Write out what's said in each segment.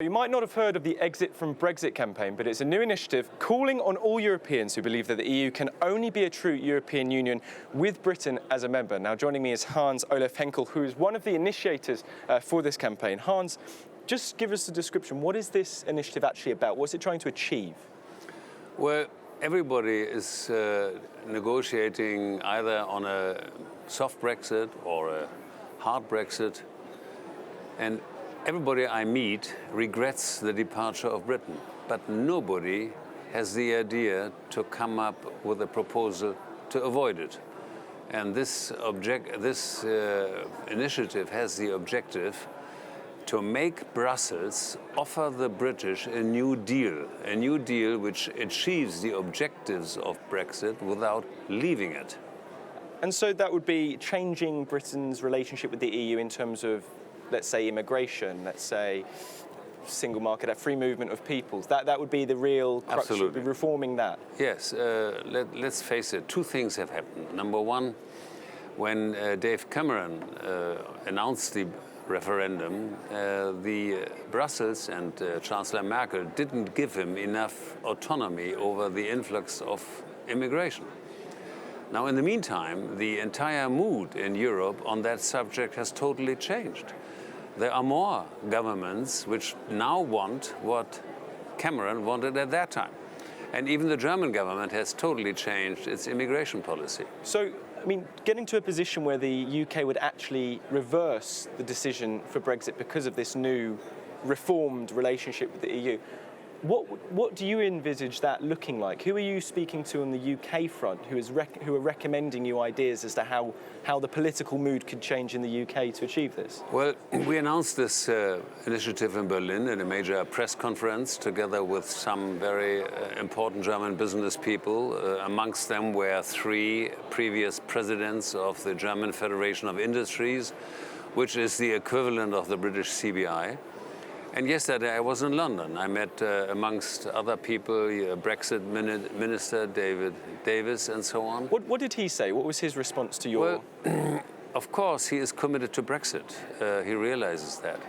You might not have heard of the Exit from Brexit campaign, but it's a new initiative calling on all Europeans who believe that the EU can only be a true European Union with Britain as a member. Now, joining me is Hans-Olaf Henkel, who is one of the initiators for this campaign. Hans, just give us a description. What is this initiative actually about? What's it trying to achieve? Well, everybody is negotiating either on a soft Brexit or a hard Brexit. And everybody I meet regrets the departure of Britain, but nobody has the idea to come up with a proposal to avoid it. And this initiative has the objective to make Brussels offer the British a new deal which achieves the objectives of Brexit without leaving it. And so that would be changing Britain's relationship with the EU in terms of, let's say, immigration, let's say single market, free movement of peoples. That would be the real crux. Absolutely. Reforming that. Yes, let's face it, two things have happened. Number one, when Dave Cameron announced the referendum, the Brussels and Chancellor Merkel didn't give him enough autonomy over the influx of immigration. Now, in the meantime, the entire mood in Europe on that subject has totally changed. There are more governments which now want what Cameron wanted at that time. And even the German government has totally changed its immigration policy. So, I mean, getting to a position where the UK would actually reverse the decision for Brexit because of this new reformed relationship with the EU, what do you envisage that looking like? Who are you speaking to on the UK front who are recommending you ideas as to how the political mood could change in the UK to achieve this? Well, we announced this initiative in Berlin in a major press conference together with some very important German business people. Amongst them were three previous presidents of the German Federation of Industries, which is the equivalent of the British CBI. And yesterday I was in London. I met, amongst other people, Brexit Minister David Davis and so on. What did he say? What was his response to your... Well, of course, he is committed to Brexit. He realizes that.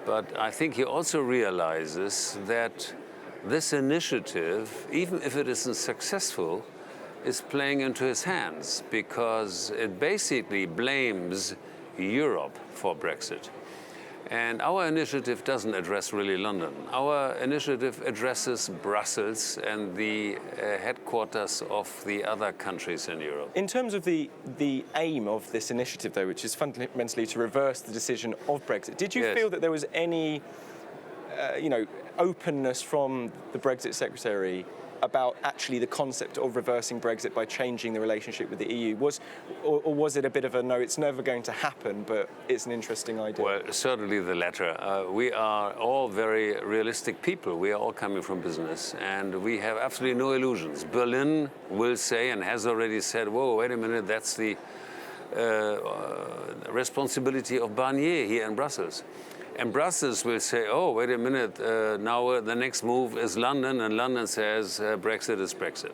But I think he also realizes that this initiative, even if it isn't successful, is playing into his hands because it basically blames Europe for Brexit. And our initiative doesn't address really London. Our initiative addresses Brussels and the headquarters of the other countries in Europe. In terms of the aim of this initiative, though, which is fundamentally to reverse the decision of Brexit, did you feel that there was any, openness from the Brexit Secretary about actually the concept of reversing Brexit by changing the relationship with the EU? Or was it a bit of a, no, it's never going to happen, but it's an interesting idea? Well, certainly the latter. We are all very realistic people. We are all coming from business, and we have absolutely no illusions. Berlin will say, and has already said, whoa, wait a minute, that's the responsibility of Barnier here in Brussels. And Brussels will say, oh, wait a minute, now the next move is London, and London says Brexit is Brexit.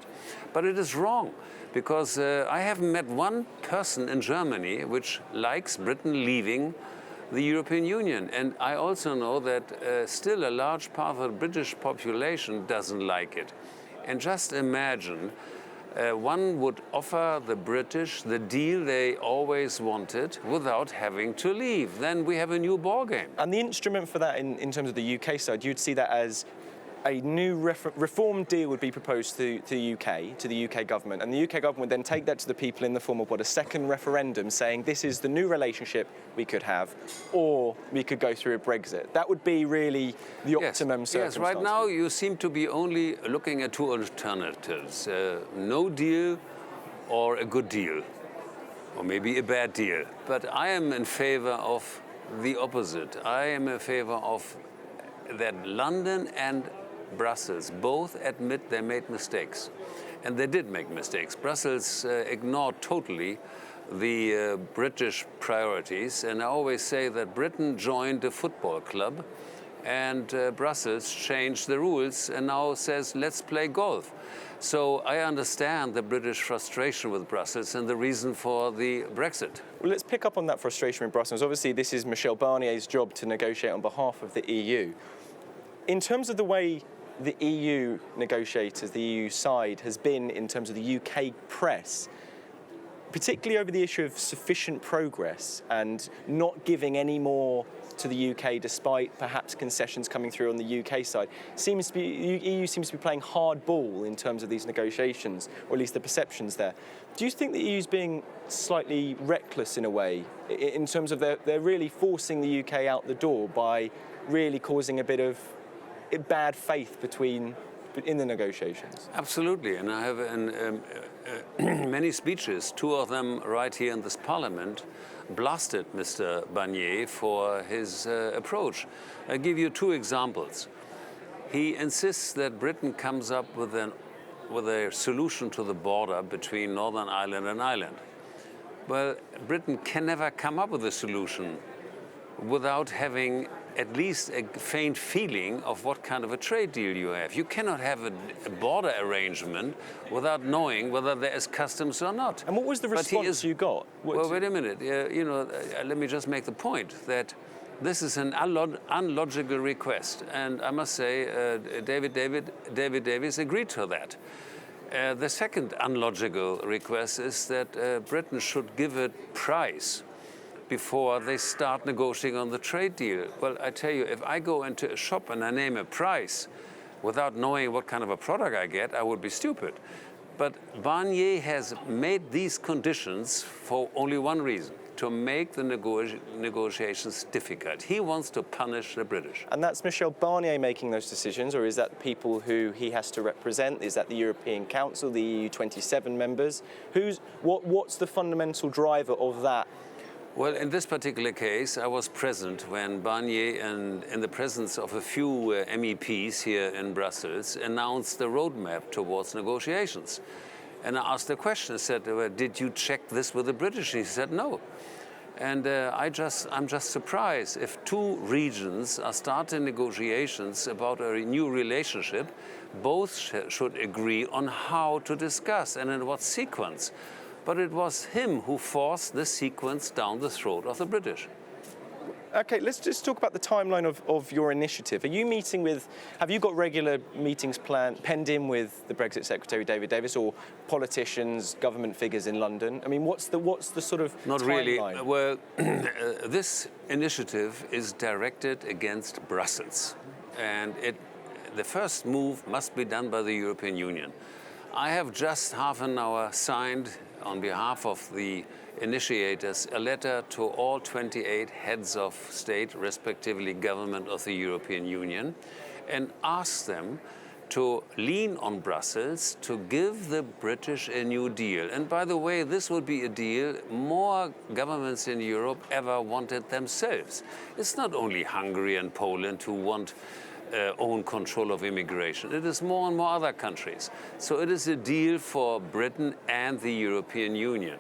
But it is wrong, because I haven't met one person in Germany which likes Britain leaving the European Union. And I also know that still a large part of the British population doesn't like it. And just imagine, one would offer the British the deal they always wanted without having to leave. Then we have a new ballgame. And the instrument for that in terms of the UK side, you'd see that as a new reformed deal would be proposed to the UK government, and the UK government would then take that to the people in the form of a second referendum saying this is the new relationship we could have, or we could go through a Brexit. That would be really the optimum circumstance. Yes, right now you seem to be only looking at two alternatives, no deal or a good deal, or maybe a bad deal. But I am in favor of the opposite. I am in favor of that London and Brussels both admit they made mistakes. And they did make mistakes. Brussels ignored totally the British priorities. And I always say that Britain joined a football club and Brussels changed the rules and now says, let's play golf. So I understand the British frustration with Brussels and the reason for the Brexit. Well, let's pick up on that frustration with Brussels. Obviously, this is Michel Barnier's job to negotiate on behalf of the EU. In terms of the way the EU negotiators, the EU side, has been in terms of the UK press, particularly over the issue of sufficient progress and not giving any more to the UK despite perhaps concessions coming through on the UK side, EU seems to be playing hardball in terms of these negotiations, or at least the perceptions there. Do you think the EU is being slightly reckless in a way, in terms of they're really forcing the UK out the door by really causing a bit of bad faith in the negotiations? Absolutely, and I have many speeches, two of them right here in this parliament, blasted Mr. Barnier for his approach. I'll give you two examples. He insists that Britain comes up with a solution to the border between Northern Ireland and Ireland. Well, Britain can never come up with a solution without having at least a faint feeling of what kind of a trade deal you have. You cannot have a border arrangement without knowing whether there is customs or not. And what was the response you got? Well, wait a minute. Let me just make the point that this is an unlogical request, and I must say, David Davis agreed to that. The second unlogical request is that Britain should give a price before they start negotiating on the trade deal. Well, I tell you, if I go into a shop and I name a price without knowing what kind of a product I get, I would be stupid. But Barnier has made these conditions for only one reason: to make the negotiations difficult. He wants to punish the British. And that's Michel Barnier making those decisions, or is that the people who he has to represent? Is that the European Council, the EU 27 members? What's the fundamental driver of that? Well, in this particular case, I was present when Barnier, in the presence of a few MEPs here in Brussels, announced the roadmap towards negotiations. And I asked the question, I said, did you check this with the British? And he said, no. And I'm just surprised if two regions are starting negotiations about a new relationship, both should agree on how to discuss and in what sequence. But it was him who forced this sequence down the throat of the British. Okay, let's just talk about the timeline of your initiative. Are you have you got regular meetings penned in with the Brexit Secretary, David Davis, or politicians, government figures in London? I mean, what's the sort of Not timeline? really. Well, this initiative is directed against Brussels. And the first move must be done by the European Union. I have just half an hour signed on behalf of the initiators a letter to all 28 heads of state, respectively government of the European Union, and asked them to lean on Brussels to give the British a new deal. And by the way, this would be a deal more governments in Europe ever wanted themselves. It's not only Hungary and Poland who want own control of immigration. It is more and more other countries. So it is a deal for Britain and the European Union.